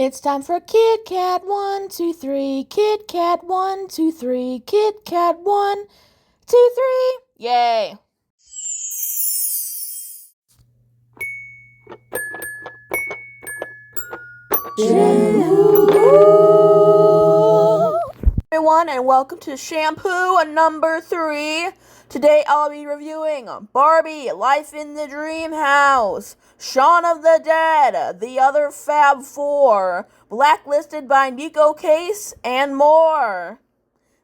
It's time for Kit Kat 1, 2, 3. Kit Kat 1, 2, 3. Kit Kat 1, 2, 3. Yay! Shampoo! Everyone, and welcome to Shampoo number 3. Today I'll be reviewing Barbie, Life in the Dreamhouse, Shaun of the Dead, The Other Fab 4, Blacklisted by Neko Case, and more.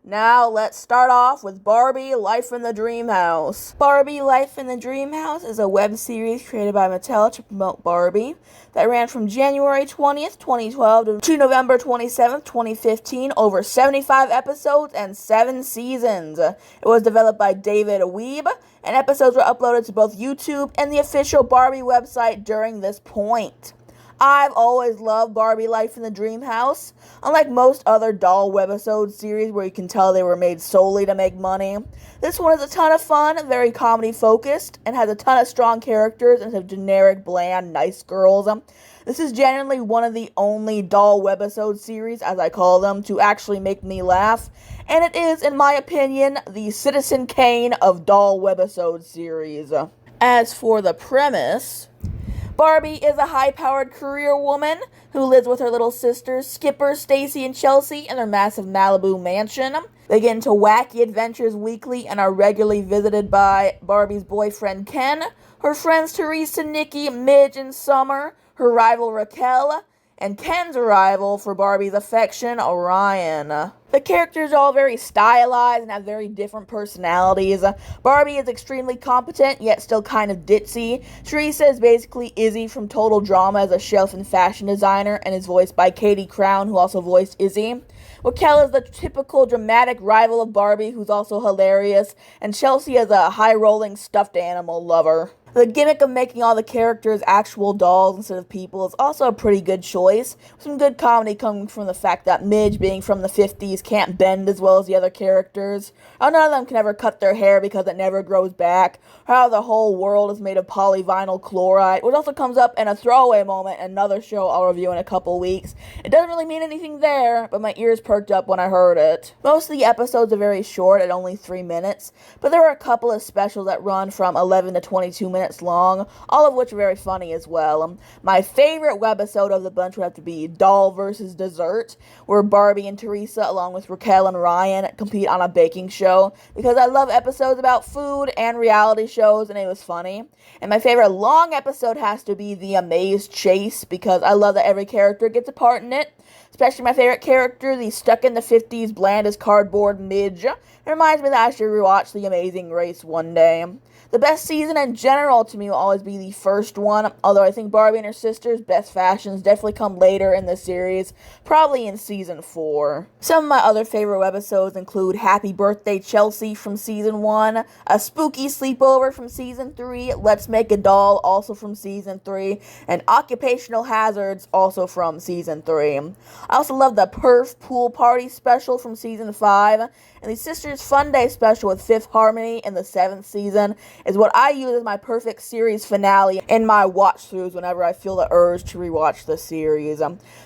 Now, let's start off with Barbie, Life in the Dreamhouse. Barbie, Life in the Dreamhouse is a web series created by Mattel to promote Barbie that ran from January 20th, 2012 to November 27th, 2015, over 75 episodes and 7 seasons. It was developed by David Weeb, and episodes were uploaded to both YouTube and the official Barbie website during this point. I've always loved Barbie Life in the Dreamhouse. Unlike most other doll webisode series where you can tell they were made solely to make money, this one is a ton of fun, very comedy focused, and has a ton of strong characters instead of generic, bland, nice girls. This is genuinely one of the only doll webisode series, as I call them, to actually make me laugh, and it is, in my opinion, the Citizen Kane of doll webisode series. As for the premise, Barbie is a high-powered career woman who lives with her little sisters, Skipper, Stacy, and Chelsea in their massive Malibu mansion. They get into wacky adventures weekly and are regularly visited by Barbie's boyfriend Ken, her friends Teresa, Nikki, Midge, and Summer, her rival Raquel, and Ken's rival for Barbie's affection, Orion. The characters are all very stylized and have very different personalities. Barbie is extremely competent, yet still kind of ditzy. Teresa is basically Izzy from Total Drama as a shelf and fashion designer, and is voiced by Katie Crown, who also voiced Izzy. Raquel is the typical dramatic rival of Barbie, who's also hilarious, and Chelsea is a high-rolling stuffed animal lover. The gimmick of making all the characters actual dolls instead of people is also a pretty good choice. Some good comedy coming from the fact that Midge, being from the 50s, can't bend as well as the other characters. How none of them can ever cut their hair because it never grows back. How the whole world is made of polyvinyl chloride, which also comes up in a throwaway moment in another show I'll review in a couple weeks. It doesn't really mean anything there, but my ears perked up when I heard it. Most of the episodes are very short, at only 3 minutes, but there are a couple of specials that run from 11 to 22 minutes long, all of which are very funny as well. My favorite webisode of the bunch would have to be Doll vs. Dessert, where Barbie and Teresa, along with Raquel and Ryan, compete on a baking show, because I love episodes about food and reality shows, and it was funny. And my favorite long episode has to be The Amaze Chase, because I love that every character gets a part in it. Especially my favorite character, the stuck in the 50s, bland as cardboard Midge. It reminds me that I should rewatch The Amazing Race one day. The best season in general to me will always be the first one, although I think Barbie and her sisters' best fashions definitely come later in the series, probably in season 4. Some of my other favorite webisodes include Happy Birthday Chelsea from season 1, A Spooky Sleepover from season 3, Let's Make a Doll also from season 3, and Occupational Hazards also from season 3. I also love the Perf Pool Party special from season 5, and the Sisters Fun Day special with Fifth Harmony in the 7th season is what I use as my perfect series finale in my watch-throughs whenever I feel the urge to rewatch the series.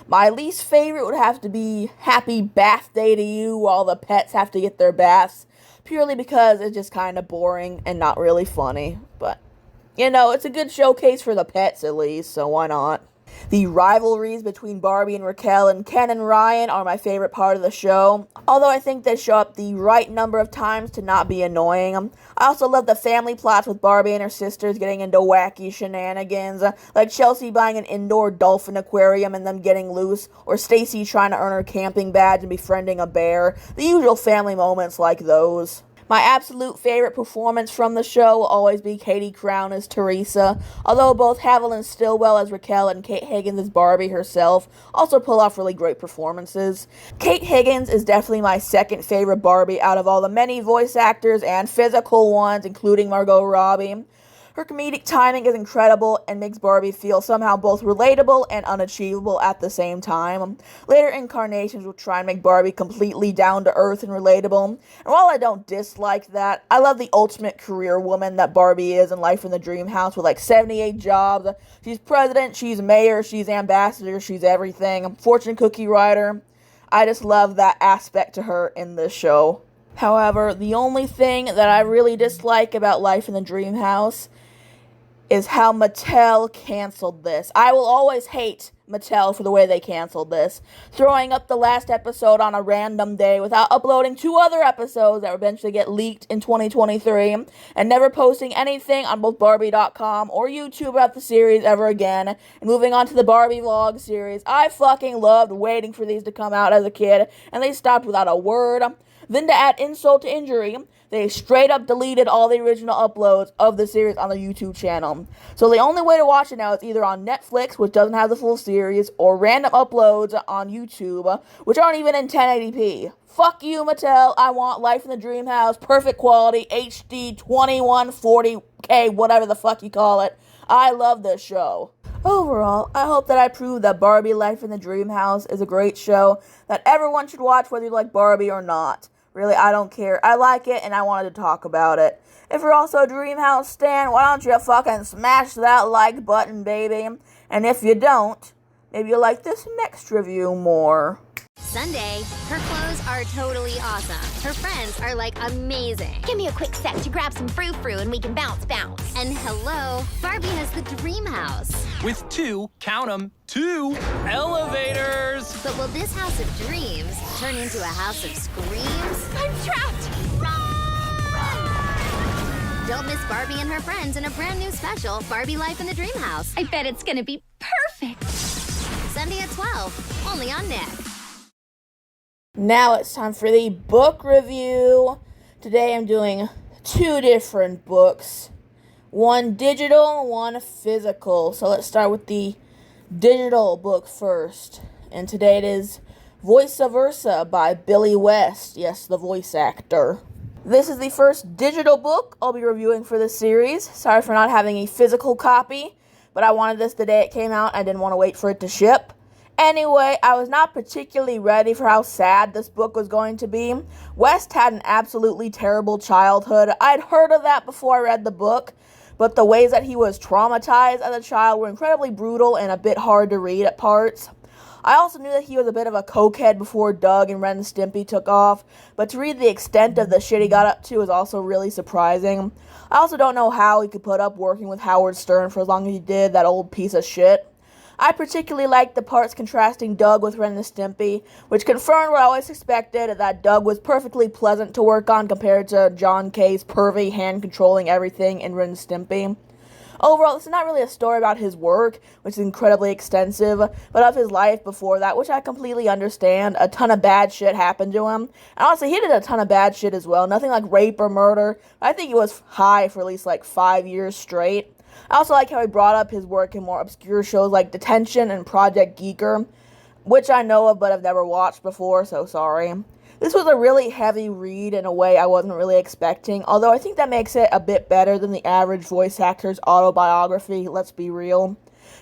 My least favorite would have to be Happy Bath Day to You while the pets have to get their baths, purely because it's just kind of boring and not really funny. But, you know, it's a good showcase for the pets at least, so why not? The rivalries between Barbie and Raquel and Ken and Ryan are my favorite part of the show, although I think they show up the right number of times to not be annoying. I also love the family plots with Barbie and her sisters getting into wacky shenanigans, like Chelsea buying an indoor dolphin aquarium and them getting loose, or Stacy trying to earn her camping badge and befriending a bear, the usual family moments like those. My absolute favorite performance from the show will always be Katie Crown as Teresa, although both Haviland Stillwell as Raquel and Kate Higgins as Barbie herself also pull off really great performances. Kate Higgins is definitely my second favorite Barbie out of all the many voice actors and physical ones, including Margot Robbie. Her comedic timing is incredible and makes Barbie feel somehow both relatable and unachievable at the same time. Later incarnations will try and make Barbie completely down to earth and relatable. And while I don't dislike that, I love the ultimate career woman that Barbie is in Life in the Dreamhouse with like 78 jobs. She's president, she's mayor, she's ambassador, she's everything. Fortune cookie writer. I just love that aspect to her in this show. However, the only thing that I really dislike about Life in the Dreamhouse is how Mattel canceled this. I will always hate Mattel for the way they canceled this. Throwing up the last episode on a random day without uploading 2 other episodes that would eventually get leaked in 2023, and never posting anything on both Barbie.com or YouTube about the series ever again, and moving on to the Barbie vlog series. I fucking loved waiting for these to come out as a kid, and they stopped without a word. Then to add insult to injury, they straight up deleted all the original uploads of the series on the YouTube channel. So the only way to watch it now is either on Netflix, which doesn't have the full series, or random uploads on YouTube, which aren't even in 1080p. Fuck you, Mattel. I want Life in the Dreamhouse, perfect quality, HD, 2140K, whatever the fuck you call it. I love this show. Overall, I hope that I proved that Barbie Life in the Dreamhouse is a great show that everyone should watch whether you like Barbie or not. Really, I don't care. I like it, and I wanted to talk about it. If you're also a Dreamhouse stan, why don't you fucking smash that like button, baby? And if you don't, maybe you'll like this next review more. Sunday, her clothes are totally awesome. Her friends are like amazing. Give me a quick sec to grab some frou-frou and we can bounce. And hello, Barbie has the Dreamhouse. With 2, count 'em, 2 elevators! But will this house of dreams turn into a house of screams? I'm trapped! Don't miss Barbie and her friends in a brand new special, Barbie Life in the Dreamhouse. I bet it's gonna be perfect. Sunday at 12, only on Nick. Now it's time for the book review. Today I'm doing 2 different books. One digital and one physical. So let's start with the digital book first. And today it is Voice Versa by Billy West. Yes, the voice actor. This is the first digital book I'll be reviewing for this series. Sorry for not having a physical copy, but I wanted this the day it came out. I didn't want to wait for it to ship. Anyway, I was not particularly ready for how sad this book was going to be. West had an absolutely terrible childhood. I'd heard of that before I read the book, but the ways that he was traumatized as a child were incredibly brutal and a bit hard to read at parts. I also knew that he was a bit of a cokehead before Doug and Ren and Stimpy took off, but to read the extent of the shit he got up to was also really surprising. I also don't know how he could put up working with Howard Stern for as long as he did, that old piece of shit. I particularly liked the parts contrasting Doug with Ren and Stimpy, which confirmed what I always suspected, that Doug was perfectly pleasant to work on compared to John K's pervy hand-controlling everything in Ren and Stimpy. Overall, this is not really a story about his work, which is incredibly extensive, but of his life before that, which I completely understand. A ton of bad shit happened to him. And honestly, he did a ton of bad shit as well. Nothing like rape or murder. I think he was high for at least like 5 years straight. I also like how he brought up his work in more obscure shows like Detention and Project Geeker, which I know of but have never watched before, so sorry. This was a really heavy read in a way I wasn't really expecting, although I think that makes it a bit better than the average voice actor's autobiography, let's be real.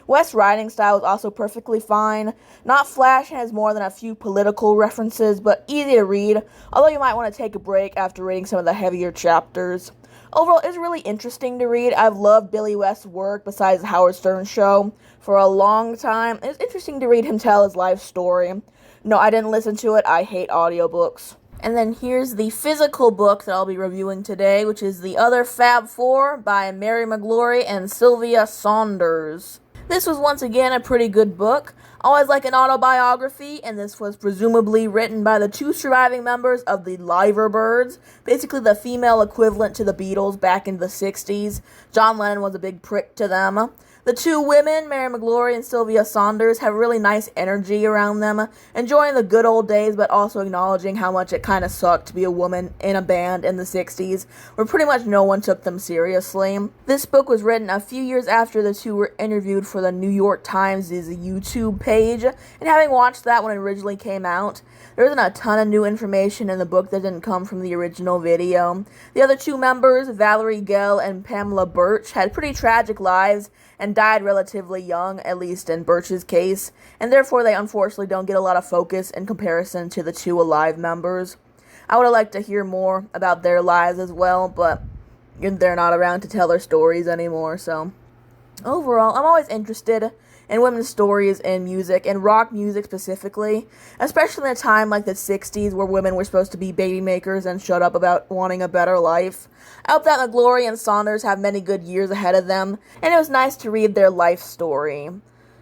West's writing style is also perfectly fine. Not flash and has more than a few political references, but easy to read, although you might want to take a break after reading some of the heavier chapters. Overall, it's really interesting to read. I've loved Billy West's work besides the Howard Stern show for a long time. It's interesting to read him tell his life story. No, I didn't listen to it. I hate audiobooks. And then here's the physical book that I'll be reviewing today, which is The Other Fab Four by Mary McGlory and Sylvia Saunders. This was once again a pretty good book. Always like an autobiography, and this was presumably written by the 2 surviving members of the Liverbirds, basically the female equivalent to the Beatles back in the 60s. John Lennon was a big prick to them. The two women, Mary McGlory and Sylvia Saunders, have really nice energy around them, enjoying the good old days, but also acknowledging how much it kind of sucked to be a woman in a band in the 60s, where pretty much no one took them seriously. This book was written a few years after the two were interviewed for the New York Times' YouTube page, and having watched that when it originally came out, there isn't a ton of new information in the book that didn't come from the original video. The other two members, Valerie Gell and Pamela Birch, had pretty tragic lives and died relatively young, at least in Birch's case, and therefore they unfortunately don't get a lot of focus in comparison to the two alive members. I would have liked to hear more about their lives as well, but they're not around to tell their stories anymore, so overall, I'm always interested in women's stories in music, and rock music specifically, especially in a time like the 60s where women were supposed to be baby makers and shut up about wanting a better life. I hope that McGlory and Saunders have many good years ahead of them, and it was nice to read their life story.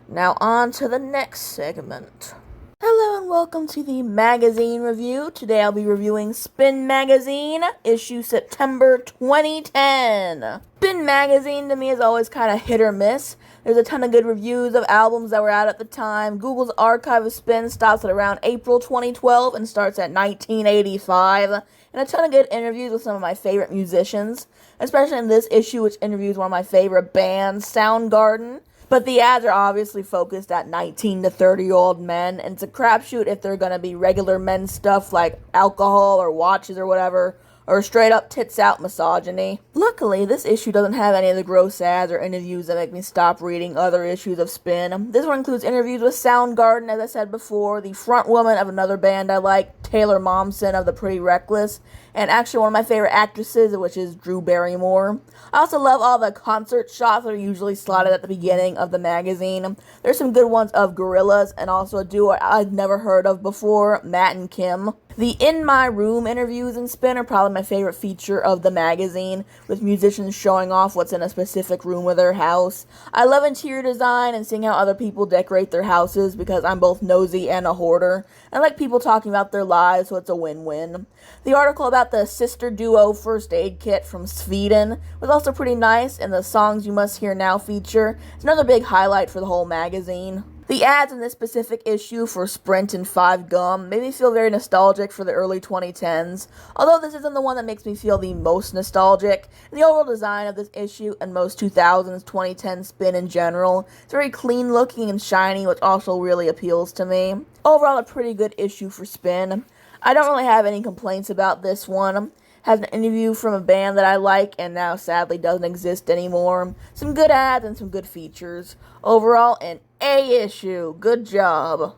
Now on to the next segment. Hello and welcome to the magazine review. Today I'll be reviewing Spin Magazine, issue September 2010. Spin Magazine to me is always kind of hit or miss. There's a ton of good reviews of albums that were out at the time. Google's archive of Spin stops at around April 2012 and starts at 1985. And a ton of good interviews with some of my favorite musicians, especially in this issue, which interviews one of my favorite bands, Soundgarden. But the ads are obviously focused at 19 to 30-year-old men, and it's a crapshoot if they're going to be regular men stuff like alcohol or watches or whatever, or straight up tits out misogyny. Luckily, this issue doesn't have any of the gross ads or interviews that make me stop reading other issues of Spin. This one includes interviews with Soundgarden, as I said before, the front woman of another band I like, Taylor Momsen of the Pretty Reckless, and actually one of my favorite actresses, which is Drew Barrymore. I also love all the concert shots that are usually slotted at the beginning of the magazine. There's some good ones of Gorillaz, and also a duo I've never heard of before, Matt and Kim. The In My Room interviews in Spin are probably my favorite feature of the magazine, with musicians showing off what's in a specific room of their house. I love interior design and seeing how other people decorate their houses because I'm both nosy and a hoarder. I like people talking about their lives, so it's a win-win. The article about the sister duo first aid kit from Sweden was also pretty nice, and the Songs You Must Hear Now feature is another big highlight for the whole magazine. The ads in this specific issue for Sprint and 5 Gum made me feel very nostalgic for the early 2010s, although this isn't the one that makes me feel the most nostalgic. The overall design of this issue and most 2000s 2010 Spin in general is very clean looking and shiny, which also really appeals to me. Overall, a pretty good issue for Spin. I don't really have any complaints about this one. Has an interview from a band that I like and now sadly doesn't exist anymore. Some good ads and some good features. Overall, an A issue. Good job.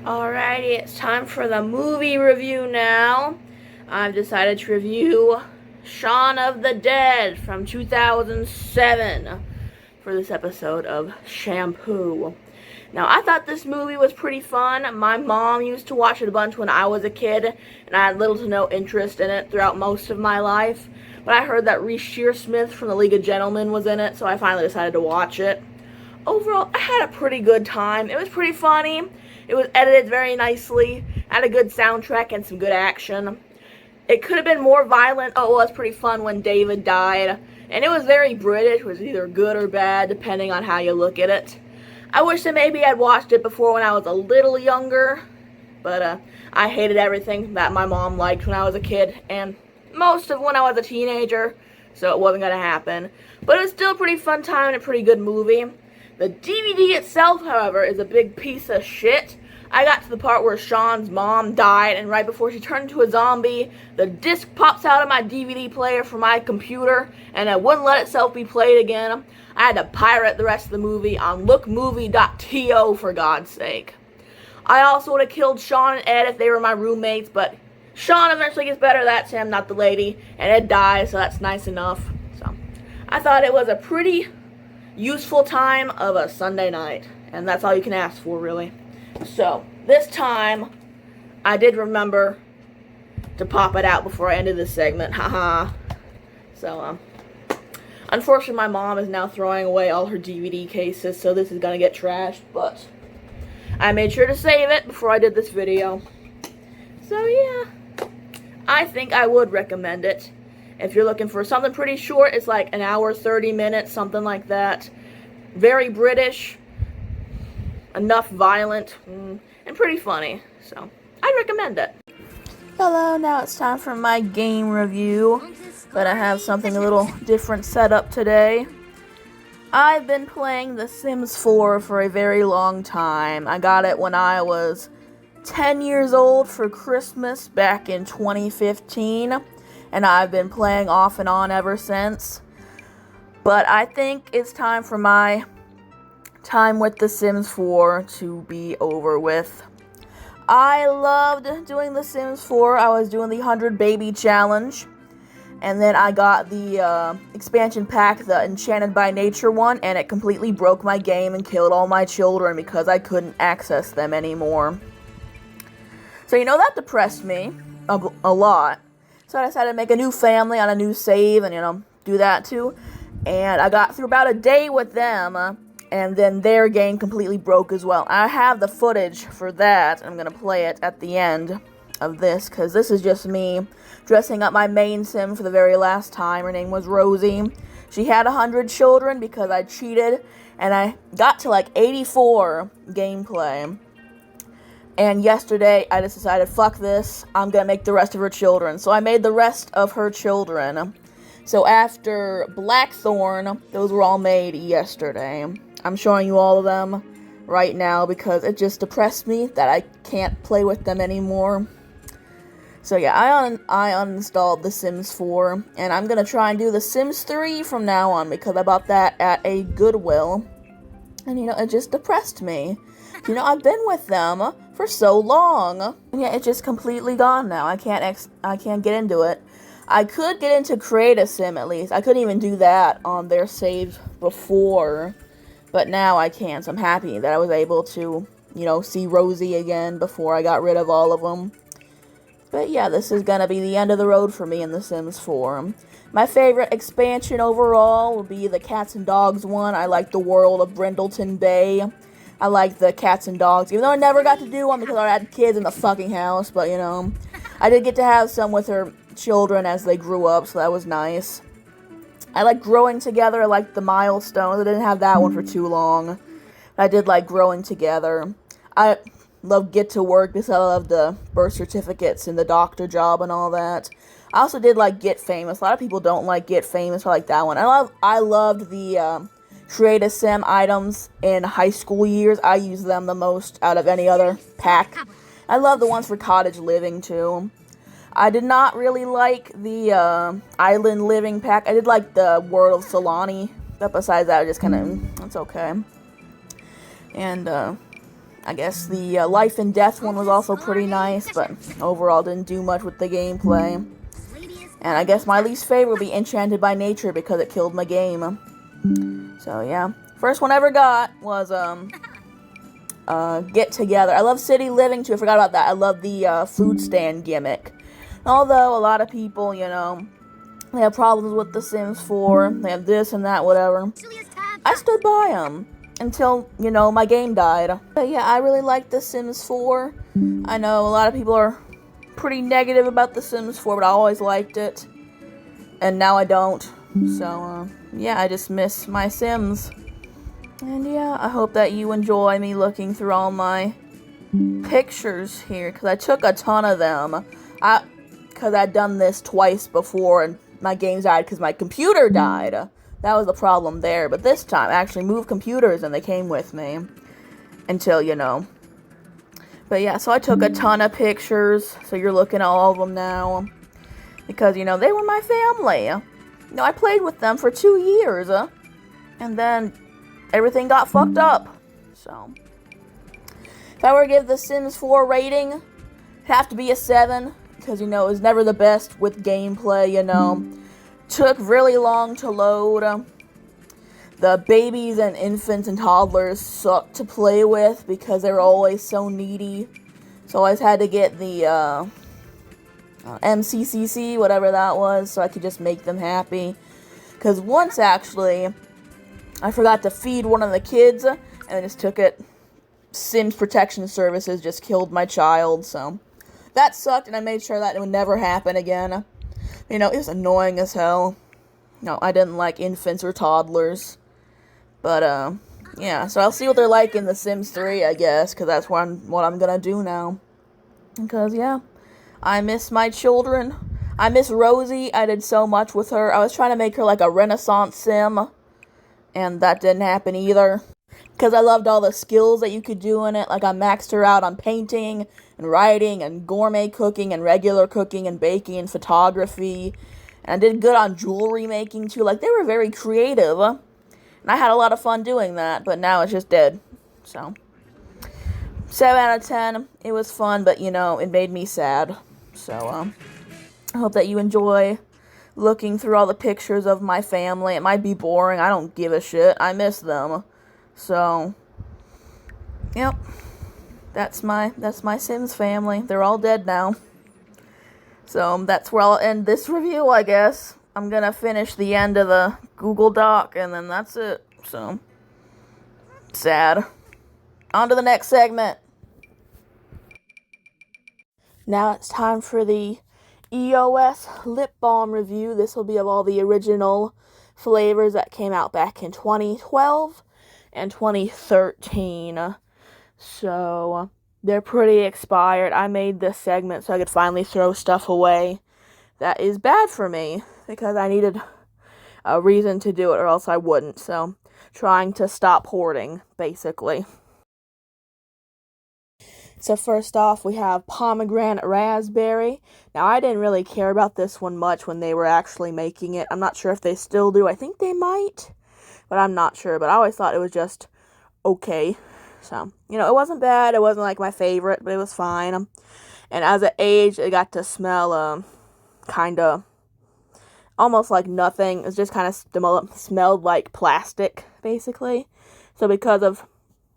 Alrighty, it's time for the movie review now. I've decided to review Shaun of the Dead from 2007 for this episode of Shampoo. Now, I thought this movie was pretty fun. My mom used to watch it a bunch when I was a kid, and I had little to no interest in it throughout most of my life. But I heard that Reese Shearsmith from the League of Gentlemen was in it, so I finally decided to watch it. Overall, I had a pretty good time. It was pretty funny. It was edited very nicely, had a good soundtrack and some good action. It could have been more violent. Oh, it was pretty fun when David died. And it was very British, which was either good or bad, depending on how you look at it. I wish that maybe I'd watched it before when I was a little younger, but I hated everything that my mom liked when I was a kid, and most of when I was a teenager, so it wasn't going to happen. But it was still a pretty fun time and a pretty good movie. The DVD itself, however, is a big piece of shit. I got to the part where Shaun's mom died, and right before she turned into a zombie, the disc pops out of my DVD player from my computer, and it wouldn't let itself be played again. I had to pirate the rest of the movie on lookmovie.to, for God's sake. I also would have killed Shaun and Ed if they were my roommates, but Shaun eventually gets better, that's him, not the lady, and Ed dies, so that's nice enough. So I thought it was a pretty useful time of a Sunday night, and that's all you can ask for, really. So, this time, I did remember to pop it out before I ended this segment, haha. So, unfortunately, my mom is now throwing away all her DVD cases, so this is gonna get trashed, but I made sure to save it before I did this video. So, yeah, I think I would recommend it. If you're looking for something pretty short, it's like an hour, 30 minutes, something like that. very British, enough violent, and pretty funny. So, I recommend it. Hello, now it's time for my game review, but I have something a little different set up today. I've been playing The Sims 4 for a very long time. I got it when I was 10 years old for Christmas back in 2015, and I've been playing off and on ever since. But I think it's time for my time with The Sims 4 to be over with. I loved doing The Sims 4. I was doing the 100 Baby Challenge. And then I got the expansion pack, the Enchanted by Nature one, and it completely broke my game and killed all my children because I couldn't access them anymore. So, you know, that depressed me a lot. So I decided to make a new family on a new save and, you know, do that too. And I got through about a day with them, and then their game completely broke as well. I have the footage for that. I'm going to play it at the end of this, because this is just me dressing up my main sim for the very last time. Her name was Rosie. She had 100 children because I cheated, and I got to like 84 gameplay. And yesterday, I just decided, fuck this, I'm going to make the rest of her children. So I made the rest of her children. So after Blackthorn, those were all made yesterday. I'm showing you all of them right now because it just depressed me that I can't play with them anymore. So yeah, I uninstalled The Sims 4, and I'm going to try and do The Sims 3 from now on because I bought that at a Goodwill. And, you know, it just depressed me. You know, I've been with them for so long. And yeah, it's just completely gone now. I can't get into it. I could get into Create a Sim at least. I couldn't even do that on their save before. But now I can, so I'm happy that I was able to, you know, see Rosie again before I got rid of all of them. But yeah, this is gonna be the end of the road for me in The Sims 4. My favorite expansion overall will be the Cats and Dogs one. I like the world of Brindleton Bay. I like the cats and dogs, even though I never got to do one because I had kids in the fucking house. But, you know, I did get to have some with her children as they grew up, so that was nice. I like Growing Together. I like the Milestones. I didn't have that one for too long. I did like Growing Together. I love Get to Work because I love the birth certificates and the doctor job and all that. I also did like Get Famous. A lot of people don't like Get Famous. I like that one. I loved the Create a Sim items in high school years. I use them the most out of any other pack. I love the ones for cottage living too. I did not really like the island living pack. I did like the World of Solani. But besides that, I just kind of, it's okay. And I guess the Life and Death one was also pretty nice, but overall didn't do much with the gameplay. And I guess my least favorite would be Enchanted by Nature because it killed my game. So yeah, first one I ever got was Get Together. I love City Living too. I forgot about that. I love the food stand gimmick. Although a lot of people, you know, they have problems with The Sims 4. They have this and that, whatever. I stood by them until, you know, my game died. But yeah, I really like The Sims 4. I know a lot of people are pretty negative about The Sims 4, but I always liked it. And now I don't. So, yeah, I just miss my Sims. And yeah, I hope that you enjoy me looking through all my pictures here, because I took a ton of them. Because I'd done this twice before, and my games died because my computer died. That was the problem there. But this time, I actually moved computers, and they came with me. Until, you know. But yeah, so I took a ton of pictures, so you're looking at all of them now. Because, you know, they were my family. You know, I played with them for 2 years, and then everything got fucked up. So, if I were to give The Sims 4 rating, it'd have to be a 7, because, you know, it was never the best with gameplay, you know. Took really long to load. The babies and infants and toddlers sucked to play with because they were always so needy. So I always had to get the MCCC, whatever that was, so I could just make them happy. Because once, actually, I forgot to feed one of the kids, and I just took it. Sims Protection Services just killed my child, so that sucked, and I made sure that it would never happen again. You know, it was annoying as hell. No, I didn't like infants or toddlers. But, yeah, so I'll see what they're like in The Sims 3, I guess, because that's what I'm gonna do now. Because, yeah, I miss my children. I miss Rosie. I did so much with her. I was trying to make her like a Renaissance sim, and that didn't happen either. Because I loved all the skills that you could do in it. Like, I maxed her out on painting, and writing, and gourmet cooking, and regular cooking, and baking, and photography. And I did good on jewelry making, too. Like, they were very creative. And I had a lot of fun doing that, but now it's just dead. So, 7 out of 10. It was fun, but, it made me sad. So, I hope that you enjoy looking through all the pictures of my family. It might be boring. I don't give a shit. I miss them. So, yep. That's my Sims family. They're all dead now. So, that's where I'll end this review, I guess. I'm gonna finish the end of the Google Doc, and then that's it. So, sad. On to the next segment. Now it's time for the EOS lip balm review. This will be of all the original flavors that came out back in 2012 and 2013. So, they're pretty expired. I made this segment so I could finally throw stuff away that is bad for me, because I needed a reason to do it or else I wouldn't. So, trying to stop hoarding, basically. So first off, we have pomegranate raspberry. Now, I didn't really care about this one much when they were actually making it. I'm not sure if they still do. I think they might, but I'm not sure. But I always thought it was just okay. So, it wasn't bad. It wasn't like my favorite, but it was fine. And as it aged, it got to smell kind of almost like nothing. It just kind of smelled like plastic, basically. So because of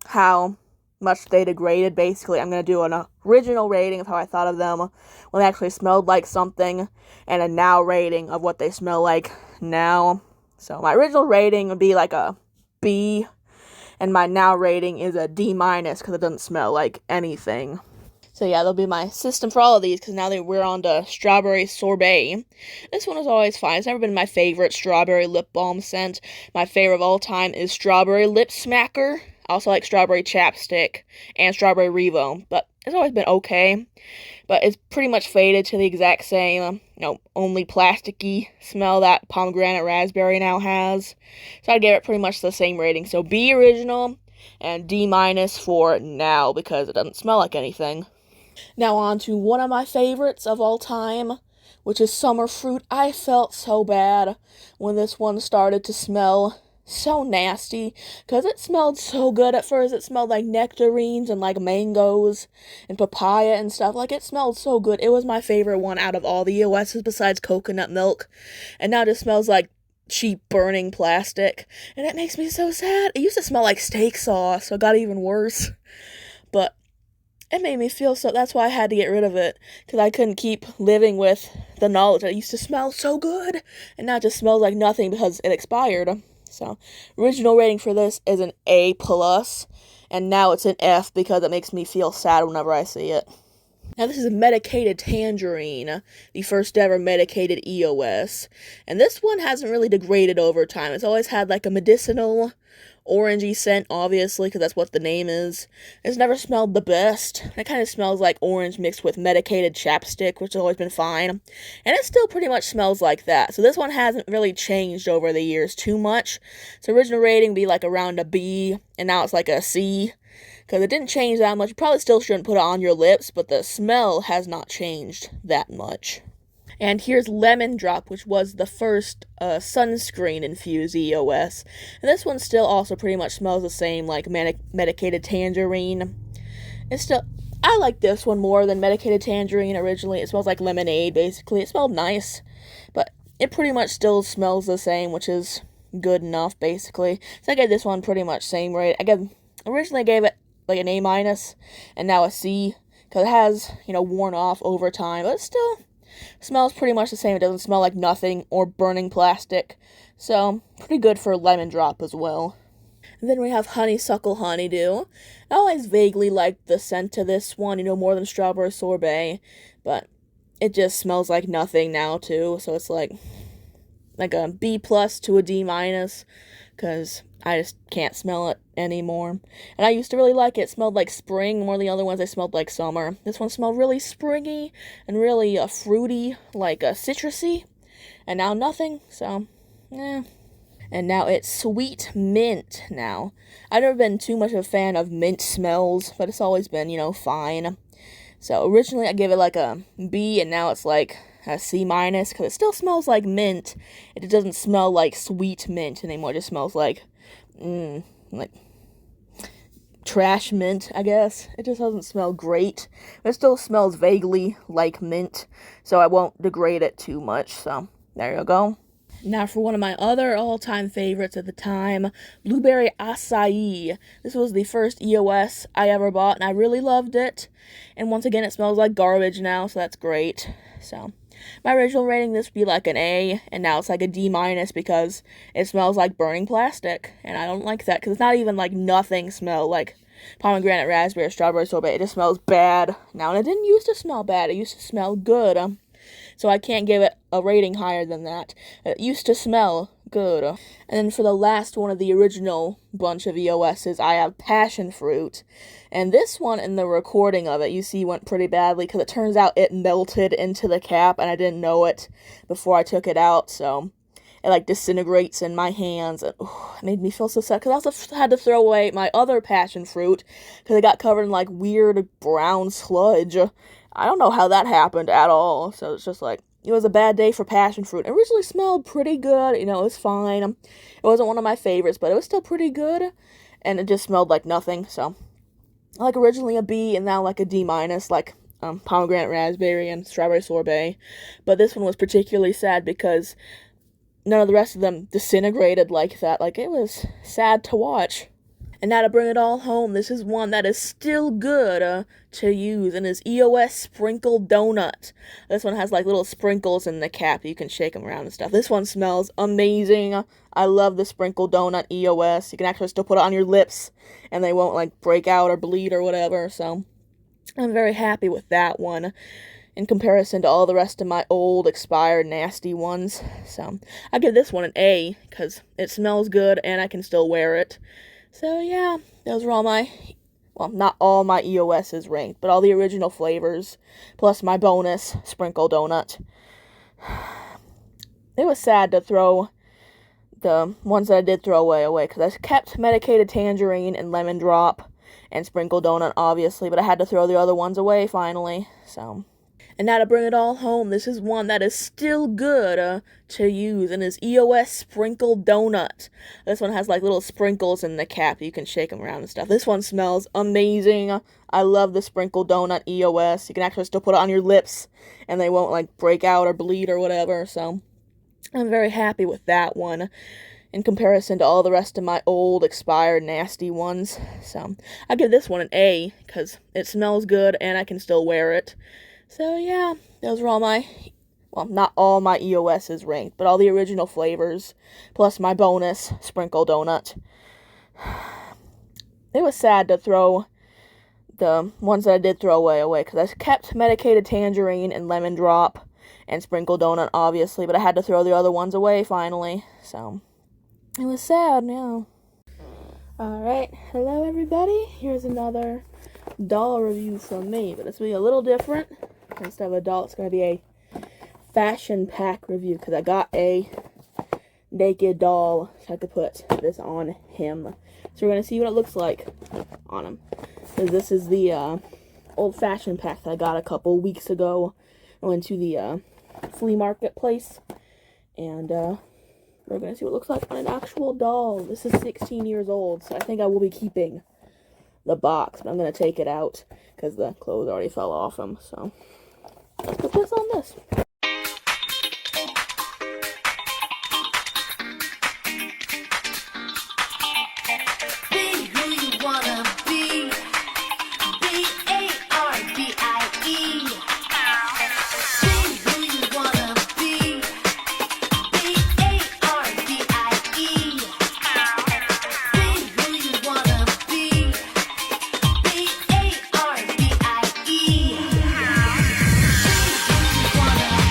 how much they degraded, basically, I'm going to do an original rating of how I thought of them when they actually smelled like something, and a now rating of what they smell like now. So my original rating would be like a B, and my now rating is a D- because it doesn't smell like anything. So yeah, that'll be my system for all of these, because now we're on to strawberry sorbet. This one is always fine. It's never been my favorite strawberry lip balm scent. My favorite of all time is strawberry lip smacker. I also like strawberry chapstick and strawberry Revo, but it's always been okay. But it's pretty much faded to the exact same, only plasticky smell that pomegranate raspberry now has. So I gave it pretty much the same rating. So B original and D- for now, because it doesn't smell like anything. Now on to one of my favorites of all time, which is summer fruit. I felt so bad when this one started to smell so nasty, because it smelled so good at first. It smelled like nectarines and like mangoes and papaya and stuff. Like, it smelled so good. It was my favorite one out of all the EOSs besides coconut milk, and now it just smells like cheap burning plastic, and it makes me so sad. It used to smell like steak sauce, so it got even worse, but it made me feel so. That's why I had to get rid of it, because I couldn't keep living with the knowledge that it used to smell so good, and now it just smells like nothing because it expired. So, original rating for this is an A+, and now it's an F because it makes me feel sad whenever I see it. Now, this is a medicated tangerine, the first ever medicated EOS, and this one hasn't really degraded over time. It's always had like a medicinal orangey scent, obviously, because that's what the name is. It's never smelled the best. It kind of smells like orange mixed with medicated chapstick, which has always been fine. And it still pretty much smells like that. So this one hasn't really changed over the years too much. So original rating would be like around a B, and now it's like a C, because it didn't change that much. You probably still shouldn't put it on your lips, but the smell has not changed that much. And here's Lemon Drop, which was the first sunscreen-infused EOS. And this one still also pretty much smells the same, like medicated tangerine. I like this one more than medicated tangerine originally. It smells like lemonade, basically. It smelled nice, but it pretty much still smells the same, which is good enough, basically. So I gave this one pretty much same rate. Originally gave it like an A-, and now a C, because it has, worn off over time, but it still smells pretty much the same. It doesn't smell like nothing or burning plastic. So, pretty good for Lemon Drop as well. And then we have Honeysuckle Honeydew. I always vaguely liked the scent of this one, more than Strawberry Sorbet. But it just smells like nothing now, too. So it's like, like a B plus to a D minus, because I just can't smell it anymore. And I used to really like it. It smelled like spring. More than the other ones, they smelled like summer. This one smelled really springy and really fruity, like citrusy. And now nothing, so, eh. And now it's sweet mint now. I've never been too much of a fan of mint smells, but it's always been, you know, fine. So originally I gave it like a B, and now it's like a C minus, because it still smells like mint. It doesn't smell like sweet mint anymore. It just smells like trash mint, I guess. It just doesn't smell great. But it still smells vaguely like mint, so I won't degrade it too much. So there you go. Now for one of my other all-time favorites at the time, Blueberry Acai. This was the first EOS I ever bought, and I really loved it. And once again, it smells like garbage now, so that's great. So my original rating, this would be like an A, and now it's like a D minus because it smells like burning plastic, and I don't like that, because it's not even like nothing smell, like pomegranate, raspberry, strawberry sorbet. It just smells bad now, and it didn't used to smell bad. It used to smell good. So I can't give it a rating higher than that. It used to smell good. And then for the last one of the original bunch of EOSs, I have passion fruit. And this one, in the recording of it, you see went pretty badly, because it turns out it melted into the cap, and I didn't know it before I took it out, so it like disintegrates in my hands. And, it made me feel so sad, because I also had to throw away my other passion fruit, because it got covered in like weird brown sludge. I don't know how that happened at all, so it's just like, it was a bad day for passion fruit. It originally smelled pretty good, you know, it was fine. It wasn't one of my favorites, but it was still pretty good, and it just smelled like nothing, so, like originally a B, and now like a D minus, like pomegranate, raspberry, and strawberry sorbet. But this one was particularly sad because none of the rest of them disintegrated like that. Like, it was sad to watch. And now to bring it all home, this is one that is still good to use, and is EOS Sprinkled Donut. This one has like little sprinkles in the cap. You can shake them around and stuff. This one smells amazing. I love the Sprinkled Donut EOS. You can actually still put it on your lips, and they won't like break out or bleed or whatever. So I'm very happy with that one in comparison to all the rest of my old, expired, nasty ones. So I give this one an A, because it smells good and I can still wear it. So yeah, those were all my, well, not all my EOSs ranked, but all the original flavors, plus my bonus sprinkle donut. It was sad to throw the ones that I did throw away, because I kept medicated tangerine and lemon drop and sprinkle donut, obviously, but I had to throw the other ones away finally, so. And now to bring it all home, this is one that is still good to use, and is EOS Sprinkled Donut. This one has like little sprinkles in the cap. You can shake them around and stuff. This one smells amazing. I love the Sprinkled Donut EOS. You can actually still put it on your lips, and they won't like break out or bleed or whatever. So I'm very happy with that one in comparison to all the rest of my old, expired, nasty ones. So I give this one an A, because it smells good and I can still wear it. So yeah, those were all my, well, not all my EOSs ranked, but all the original flavors, plus my bonus sprinkle donut. It was sad to throw the ones that I did throw away, because I kept medicated tangerine and lemon drop and sprinkle donut, obviously, but I had to throw the other ones away finally, so it was sad, yeah. Alright, hello everybody, here's another doll review from me, but it's going to be a little different. Instead of a doll, it's going to be a fashion pack review, because I got a naked doll, so I could put this on him. So we're going to see what it looks like on him. So this is the old fashion pack that I got a couple weeks ago. I went to the flea market place, and we're going to see what it looks like on an actual doll. This is 16 years old, so I think I will be keeping the box, but I'm going to take it out because the clothes already fell off him, so let's put this on this. Be who you wanna be. B-A-R-B-I-E. Be who you wanna be. B-A-R-B-I-E. Be who you wanna be. B-A-R-B-I-E. Be who you wanna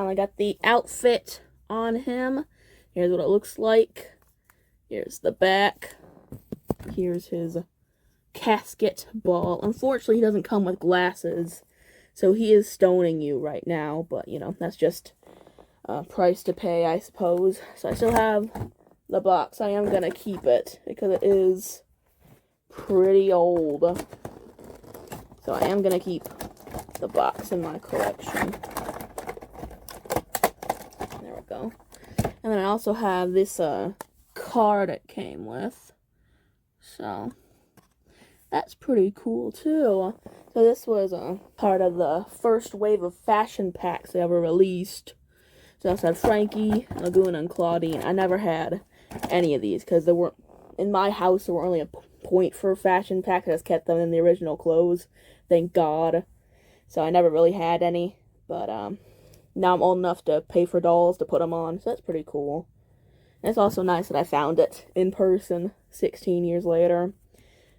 finally got the outfit on him. Here's what it looks like. Here's the back. Here's his casket ball. Unfortunately, he doesn't come with glasses, so he is stoning you right now, but, you know, that's just a price to pay, I suppose. So I still have the box. I am gonna keep it, because it is pretty old. So I am gonna keep the box in my collection. There we go. And then I also have this card it came with. So that's pretty cool too. So this was part of the first wave of fashion packs they ever released. So I had Frankie, Laguna, and Claudine. I never had any of these because there weren't, in my house, there were only a point for fashion packs. I just kept them in the original clothes. Thank God. So I never really had any. But now I'm old enough to pay for dolls to put them on. So that's pretty cool. And it's also nice that I found it in person 16 years later.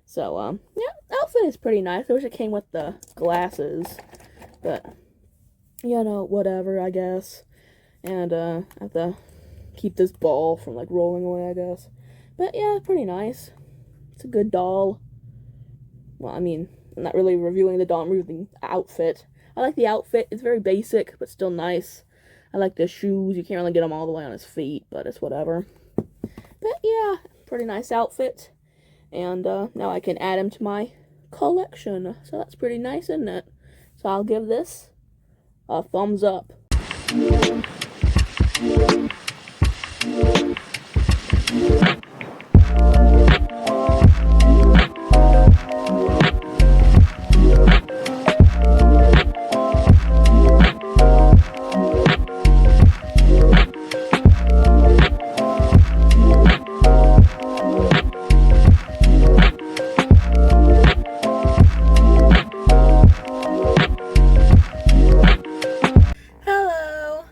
So, yeah, the outfit is pretty nice. I wish it came with the glasses. But, you know, whatever, I guess. And, I have to keep this ball from, like, rolling away, I guess. But, yeah, pretty nice. It's a good doll. Well, I mean, I'm not really reviewing the doll, I'm reviewing the outfit. I like the outfit. It's very basic, but still nice. I like the shoes. You can't really get them all the way on his feet, but it's whatever. But, yeah, pretty nice outfit. And now I can add him to my collection. So that's pretty nice, isn't it? So I'll give this a thumbs up.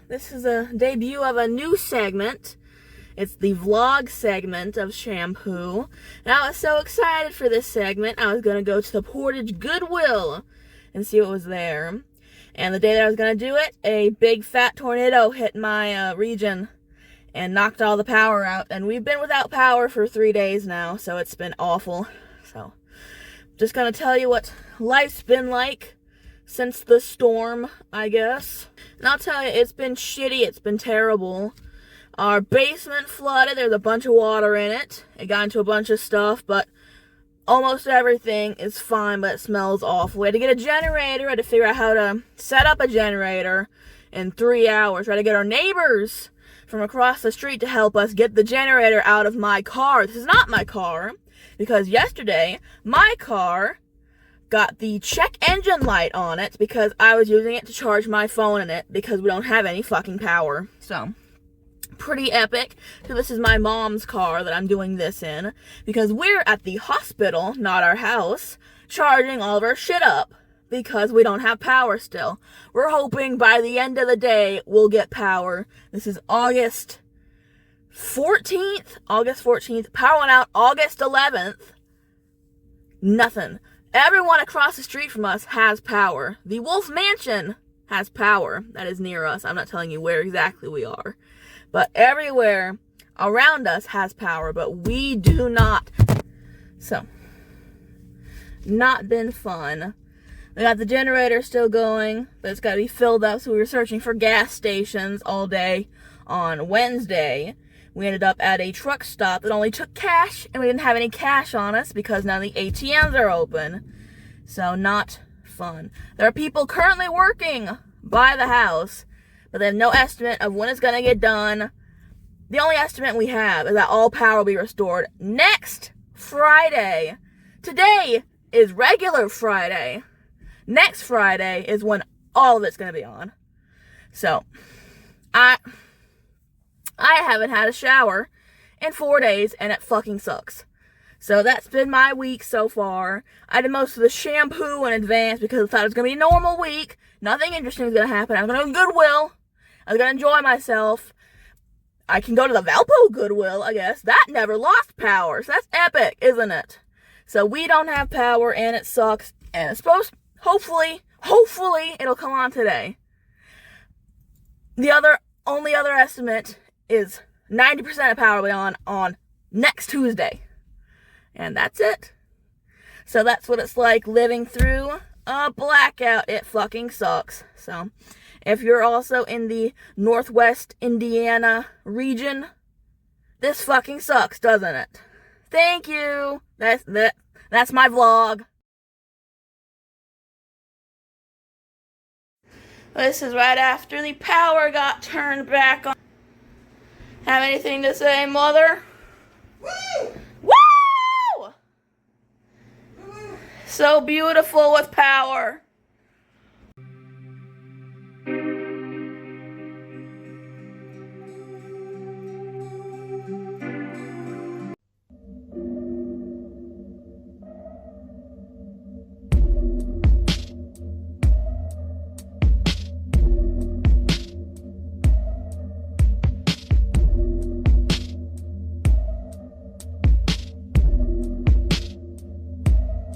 This is a debut of a new segment. It's the vlog segment of Shampoo. And I was so excited for this segment, I was going to go to the Portage Goodwill and see what was there. And the day that I was going to do it, a big fat tornado hit my region and knocked all the power out. And we've been without power for 3 days now, so it's been awful. So, just going to tell you what life's been like since the storm, I guess. And I'll tell you, it's been shitty, it's been terrible. Our basement flooded, there's a bunch of water in it. It got into a bunch of stuff, but almost everything is fine, but it smells awful. We had to get a generator, we had to figure out how to set up a generator in 3 hours. We had to get our neighbors from across the street to help us get the generator out of my car. This is not my car, because yesterday, my car got the check engine light on it because I was using it to charge my phone in it because we don't have any fucking power. So, pretty epic. So this is my mom's car that I'm doing this in because we're at the hospital, not our house, charging all of our shit up because we don't have power still. We're hoping by the end of the day we'll get power. This is August 14th. August 14th. Power went out August 11th. Nothing. Everyone across the street from us has power. The Wolf Mansion has power. That is near us. I'm not telling you where exactly we are. But everywhere around us has power, but we do not. So, not been fun. We got the generator still going, but it's got to be filled up, so we were searching for gas stations all day on Wednesday. We ended up at a truck stop that only took cash, and we didn't have any cash on us because none of the ATMs are open. So, not fun. There are people currently working by the house, but they have no estimate of when it's going to get done. The only estimate we have is that all power will be restored next Friday. Today is regular Friday. Next Friday is when all of it's going to be on. So, I haven't had a shower in 4 days, and it fucking sucks. So that's been my week so far. I did most of the shampoo in advance because I thought it was going to be a normal week. Nothing interesting was going to happen. I was going to go to Goodwill. I was going to enjoy myself. I can go to the Valpo Goodwill, I guess. That never lost power. So that's epic, isn't it? So we don't have power, and it sucks. And it's supposed, hopefully, it'll come on today. The only other estimate is 90% of power will be on next Tuesday. And that's it. So that's what it's like living through a blackout. It fucking sucks. So if you're also in the Northwest Indiana region, this fucking sucks, doesn't it? Thank you. That's my vlog. This is right after the power got turned back on. Have anything to say, Mother? Woo! Woo! So beautiful with power.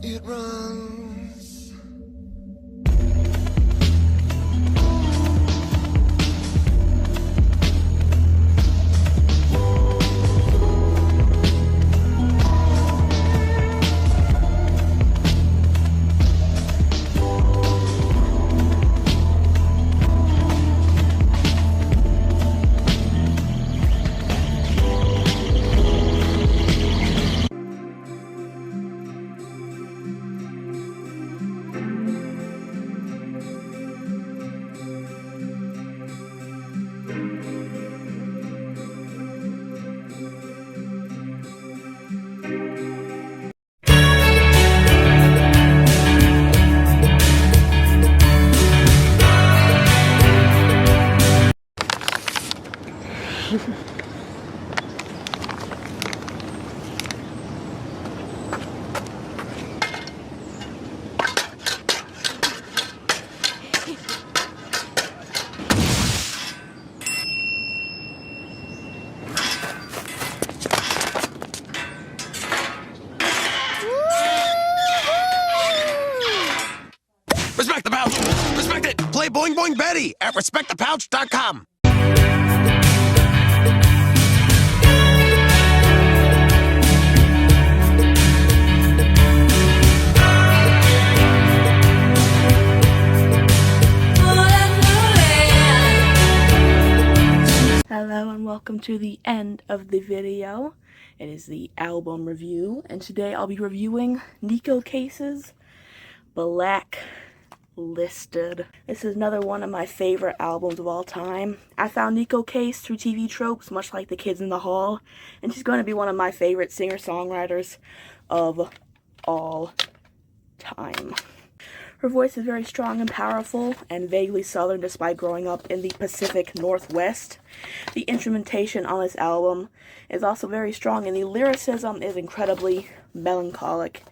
It runs. Respect the pouch! Respect it! Play Boing Boing Betty at respectthepouch.com. Hello and welcome to the end of the video. It is the album review, and today I'll be reviewing Neko Case's Blacklisted. This is another one of my favorite albums of all time. I found Neko Case through TV tropes, much like the kids in the hall, and she's going to be one of my favorite singer-songwriters of all time. Her voice is very strong and powerful and vaguely southern despite growing up in the Pacific Northwest. The instrumentation on this album is also very strong and the lyricism is incredibly melancholic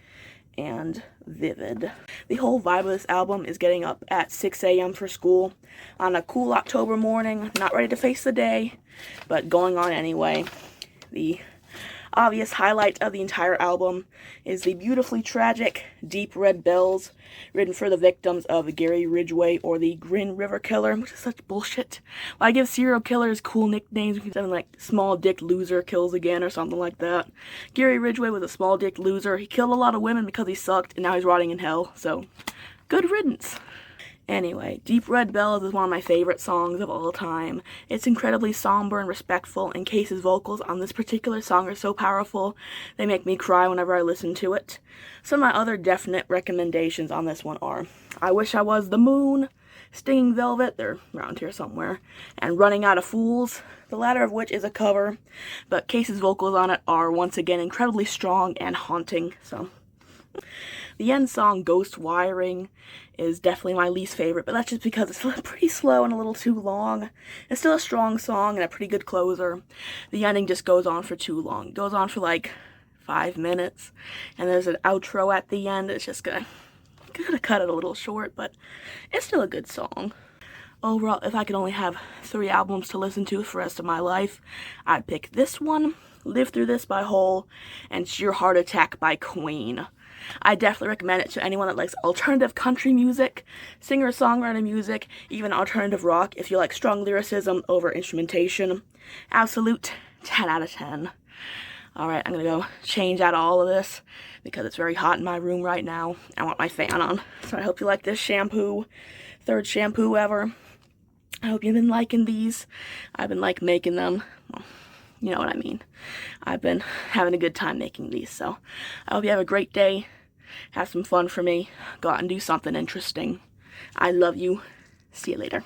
and vivid. The whole vibe of this album is getting up at 6 a.m. for school on a cool October morning, not ready to face the day, but going on anyway. The obvious highlight of the entire album is the beautifully tragic Deep Red Bells written for the victims of Gary Ridgway or the Green River Killer, which is such bullshit. Well, I give serial killers cool nicknames, something like Small Dick Loser Kills Again or something like that. Gary Ridgway was a small dick loser. He killed a lot of women because he sucked and now he's rotting in hell, so good riddance. Anyway, Deep Red Bells is one of my favorite songs of all time. It's incredibly somber and respectful, and Case's vocals on this particular song are so powerful, they make me cry whenever I listen to it. Some of my other definite recommendations on this one are I Wish I Was the Moon, Stinging Velvet, they're around here somewhere, and Running Out of Fools, the latter of which is a cover, but Case's vocals on it are once again incredibly strong and haunting, so. The end song, Ghost Wiring, is definitely my least favorite, but that's just because it's pretty slow and a little too long. It's still a strong song and a pretty good closer. The ending just goes on for too long. It goes on for like 5 minutes, and there's an outro at the end. It's just gonna cut it a little short, but it's still a good song. Overall, if I could only have 3 albums to listen to for the rest of my life, I'd pick this one, Live Through This by Hole, and Sheer Heart Attack by Queen. I definitely recommend it to anyone that likes alternative country music, singer-songwriter music, even alternative rock if you like strong lyricism over instrumentation. Absolute 10 out of 10. Alright, I'm gonna go change out all of this because it's very hot in my room right now. I want my fan on. So I hope you like this shampoo. 3rd shampoo ever. I hope you've been liking these. I've been making them. Well, you know what I mean. I've been having a good time making these. So I hope you have a great day. Have some fun for me. Go out and do something interesting. I love you. See you later.